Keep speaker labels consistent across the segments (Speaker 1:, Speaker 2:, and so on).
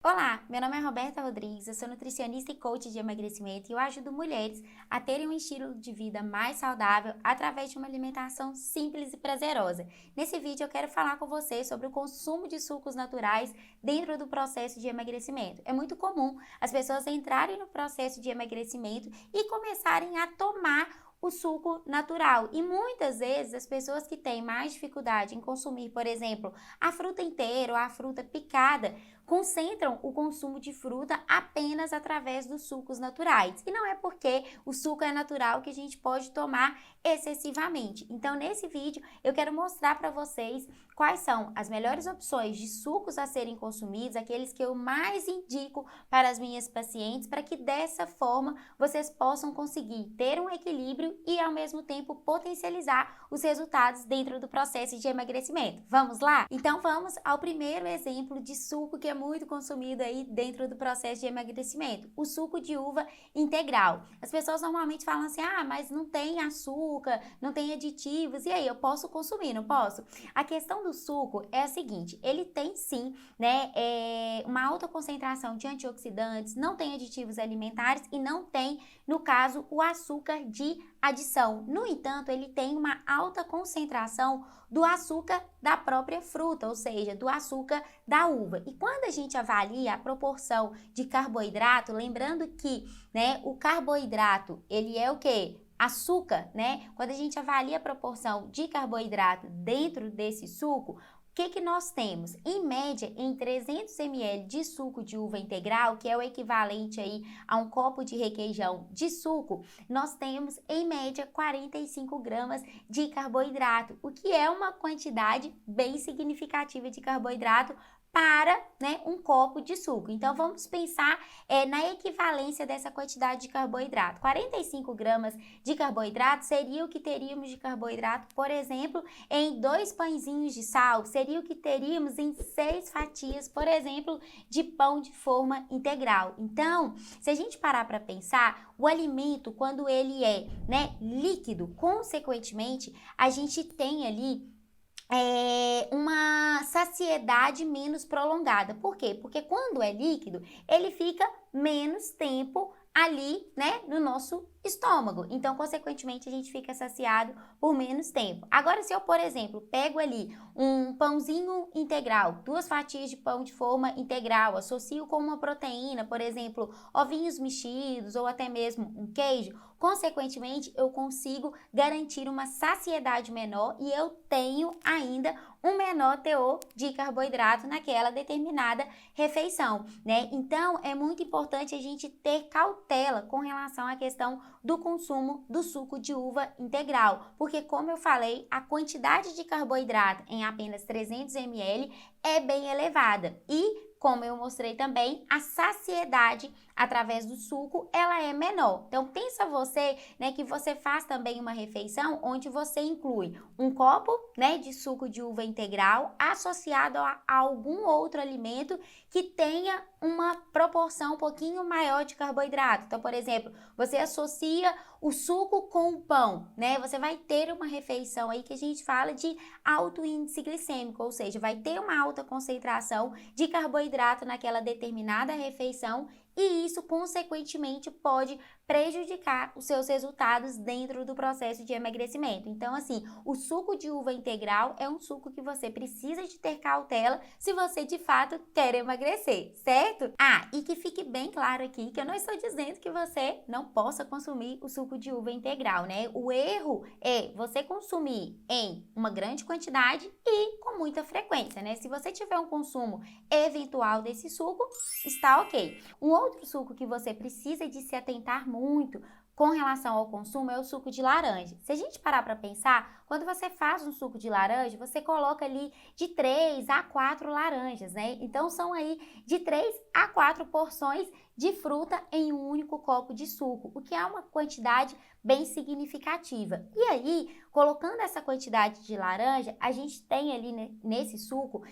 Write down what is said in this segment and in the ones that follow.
Speaker 1: Olá, meu nome é Roberta Rodrigues, eu sou nutricionista e coach de emagrecimento e eu ajudo mulheres a terem um estilo de vida mais saudável através de uma alimentação simples e prazerosa. Nesse vídeo eu quero falar com você sobre o consumo de sucos naturais dentro do processo de emagrecimento. É muito comum as pessoas entrarem no processo de emagrecimento e começarem a tomar o suco natural. E muitas vezes as pessoas que têm mais dificuldade em consumir, por exemplo, a fruta inteira ou a fruta picada, concentram o consumo de fruta apenas através dos sucos naturais. E não é porque o suco é natural que a gente pode tomar excessivamente. Então, nesse vídeo, eu quero mostrar para vocês quais são as melhores opções de sucos a serem consumidos, aqueles que eu mais indico para as minhas pacientes, para que dessa forma vocês possam conseguir ter um equilíbrio e, ao mesmo tempo, potencializar os resultados dentro do processo de emagrecimento. Vamos lá? Então, vamos ao primeiro exemplo de suco que é muito consumido aí dentro do processo de emagrecimento, o suco de uva integral. As pessoas normalmente falam assim, mas não tem açúcar, não tem aditivos, e aí, eu posso consumir, não posso? A questão do suco é a seguinte, ele tem sim, né, uma alta concentração de antioxidantes, não tem aditivos alimentares e não tem, no caso, o açúcar de adição. No entanto, ele tem uma alta concentração do açúcar da própria fruta, ou seja, do açúcar da uva. E quando a gente avalia a proporção de carboidrato, lembrando que, né, o carboidrato, ele é o quê? Açúcar, né? Quando a gente avalia a proporção de carboidrato dentro desse suco, o que nós temos? Em média, em 300 ml de suco de uva integral, que é o equivalente aí a um copo de requeijão de suco, nós temos em média 45 gramas de carboidrato, o que é uma quantidade bem significativa de carboidrato para, né, um copo de suco. Então, vamos pensar na equivalência dessa quantidade de carboidrato. 45 gramas de carboidrato seria o que teríamos de carboidrato, por exemplo, em 2 pãezinhos de sal, seria o que teríamos em 6 fatias, por exemplo, de pão de forma integral. Então, se a gente parar para pensar, o alimento, quando ele é, né, líquido, consequentemente, a gente tem ali uma saciedade menos prolongada. Por quê? Porque quando é líquido, ele fica menos tempo ali, né, no nosso estômago. Então, consequentemente, a gente fica saciado por menos tempo. Agora, se eu, por exemplo, pego ali um pãozinho integral, 2 fatias de pão de forma integral, associo com uma proteína, por exemplo, ovinhos mexidos ou até mesmo um queijo, consequentemente, eu consigo garantir uma saciedade menor e eu tenho ainda um menor teor de carboidrato naquela determinada refeição, né? Então, é muito importante a gente ter cautela com relação à questão do consumo do suco de uva integral, porque, como eu falei, a quantidade de carboidrato em apenas 300 ml é bem elevada e, como eu mostrei também, a saciedade através do suco, ela é menor. Então, pensa você, né, que você faz também uma refeição onde você inclui um copo, né, de suco de uva integral associado a algum outro alimento que tenha uma proporção um pouquinho maior de carboidrato. Então, por exemplo, você associa o suco com o pão, né? Você vai ter uma refeição aí que a gente fala de alto índice glicêmico, ou seja, vai ter uma alta concentração de carboidrato naquela determinada refeição e isso, consequentemente, pode prejudicar os seus resultados dentro do processo de emagrecimento. Então, assim, o suco de uva integral é um suco que você precisa de ter cautela se você, de fato, quer emagrecer, certo? E que fique bem claro aqui que eu não estou dizendo que você não possa consumir o suco de uva integral, né? O erro é você consumir em uma grande quantidade e com muita frequência, né? Se você tiver um consumo eventual desse suco, está ok. Um outro suco que você precisa de se atentar muito com relação ao consumo é o suco de laranja. Se a gente parar para pensar, quando você faz um suco de laranja, você coloca ali de 3 a 4 laranjas, né? Então, são aí de 3 a 4 porções de fruta em um único copo de suco, o que é uma quantidade bem significativa. E aí, colocando essa quantidade de laranja, a gente tem ali, né, nesse suco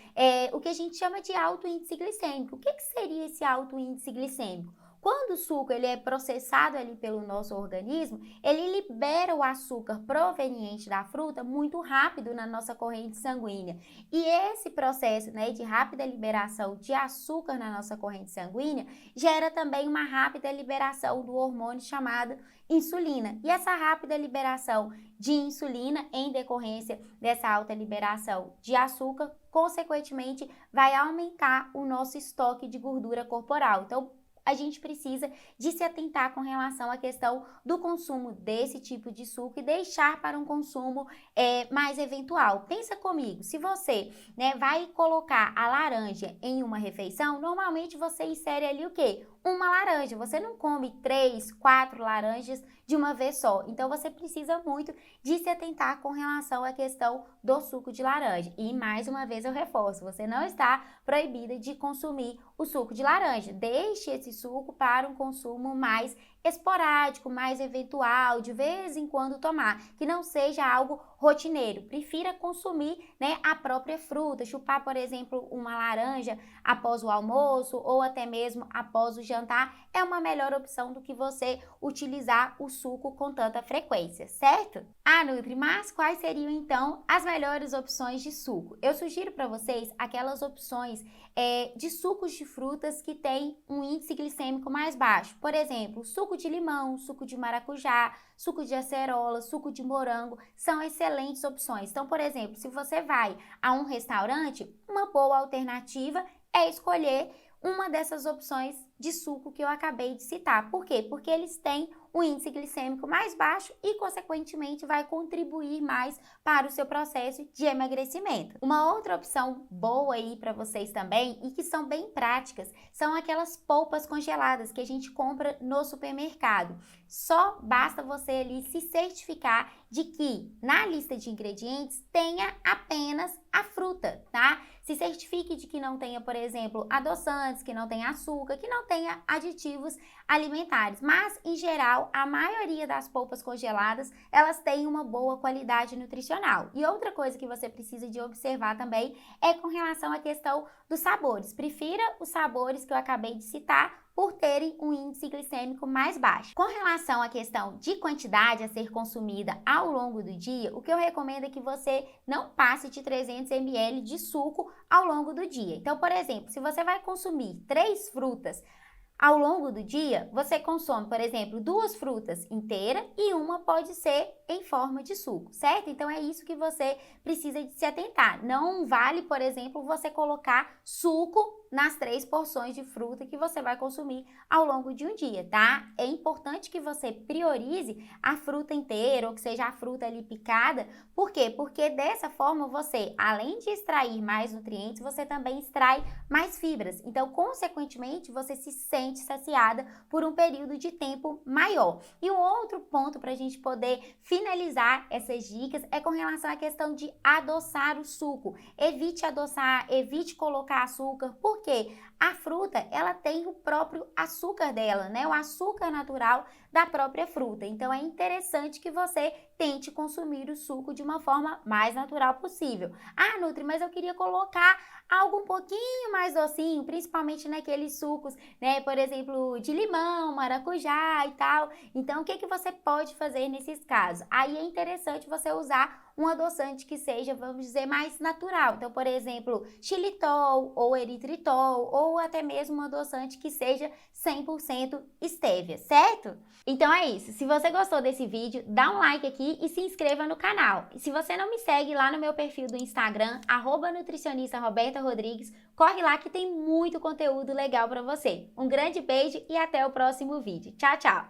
Speaker 1: o que a gente chama de alto índice glicêmico. O que seria esse alto índice glicêmico? quando o suco ele é processado ali pelo nosso organismo, ele libera o açúcar proveniente da fruta muito rápido na nossa corrente sanguínea. E esse processo, né, de rápida liberação de açúcar na nossa corrente sanguínea gera também uma rápida liberação do hormônio chamado insulina. E essa rápida liberação de insulina, em decorrência dessa alta liberação de açúcar, consequentemente vai aumentar o nosso estoque de gordura corporal. Então, a gente precisa de se atentar com relação à questão do consumo desse tipo de suco e deixar para um consumo mais eventual. Pensa comigo, se você, né, vai colocar a laranja em uma refeição, normalmente você insere ali o quê? Uma laranja. Você não come 3, 4 laranjas de uma vez só. Então, você precisa muito de se atentar com relação à questão do suco de laranja. E, mais uma vez, eu reforço, você não está proibida de consumir o suco de laranja. Deixe esse suco para um consumo mais esporádico, mais eventual, de vez em quando tomar, que não seja algo rotineiro. Prefira consumir, né, a própria fruta, chupar, por exemplo, uma laranja após o almoço ou até mesmo após o jantar, é uma melhor opção do que você utilizar o suco com tanta frequência, certo? Ah, Nutri, mas quais seriam então as melhores opções de suco? Eu sugiro para vocês aquelas opções de sucos de frutas que têm um índice glicêmico mais baixo. Por exemplo, suco de limão, suco de maracujá, suco de acerola, suco de morango, são excelentes opções. Então, por exemplo, se você vai a um restaurante, uma boa alternativa é escolher uma dessas opções de suco que eu acabei de citar. Por quê? Porque eles têm um índice glicêmico mais baixo e, consequentemente, vai contribuir mais para o seu processo de emagrecimento. Uma outra opção boa aí para vocês também e que são bem práticas são aquelas polpas congeladas que a gente compra no supermercado. Só basta você ali se certificar de que na lista de ingredientes tenha apenas a fruta, tá? Se certifique de que não tenha, por exemplo, adoçantes, que não tenha açúcar, que não tenha aditivos alimentares. Mas, em geral, a maioria das polpas congeladas, elas têm uma boa qualidade nutricional. E outra coisa que você precisa de observar também é com relação à questão dos sabores. Prefira os sabores que eu acabei de citar, por terem um índice glicêmico mais baixo. Com relação à questão de quantidade a ser consumida ao longo do dia, o que eu recomendo é que você não passe de 300 ml de suco ao longo do dia. Então, por exemplo, se você vai consumir 3 frutas ao longo do dia, você consome, por exemplo, 2 frutas inteiras e uma pode ser em forma de suco, certo? Então, é isso que você precisa de se atentar. Não vale, por exemplo, você colocar suco nas 3 porções de fruta que você vai consumir ao longo de um dia, tá? É importante que você priorize a fruta inteira ou que seja a fruta ali picada. Por quê? Porque dessa forma você, além de extrair mais nutrientes, você também extrai mais fibras. Então, consequentemente, você se sente saciada por um período de tempo maior. E um outro ponto para a gente poder finalizar essas dicas é com relação à questão de adoçar o suco. Evite adoçar, evite colocar açúcar. Por quê? A fruta, ela tem o próprio açúcar dela, né? O açúcar natural da própria fruta. Então, é interessante que você tente consumir o suco de uma forma mais natural possível. Ah, Nutri, mas eu queria colocar algo um pouquinho mais docinho, principalmente naqueles sucos, né? Por exemplo, de limão, maracujá e tal. Então, o que você pode fazer nesses casos? Aí é interessante você usar um adoçante que seja, vamos dizer, mais natural. Então, por exemplo, xilitol ou eritritol ou até mesmo um adoçante que seja 100% stevia, certo? Então é isso. Se você gostou desse vídeo, dá um like aqui e se inscreva no canal. E se você não me segue lá no meu perfil do Instagram, @nutricionista_Roberta_Rodrigues, corre lá que tem muito conteúdo legal para você. Um grande beijo e até o próximo vídeo. Tchau, tchau!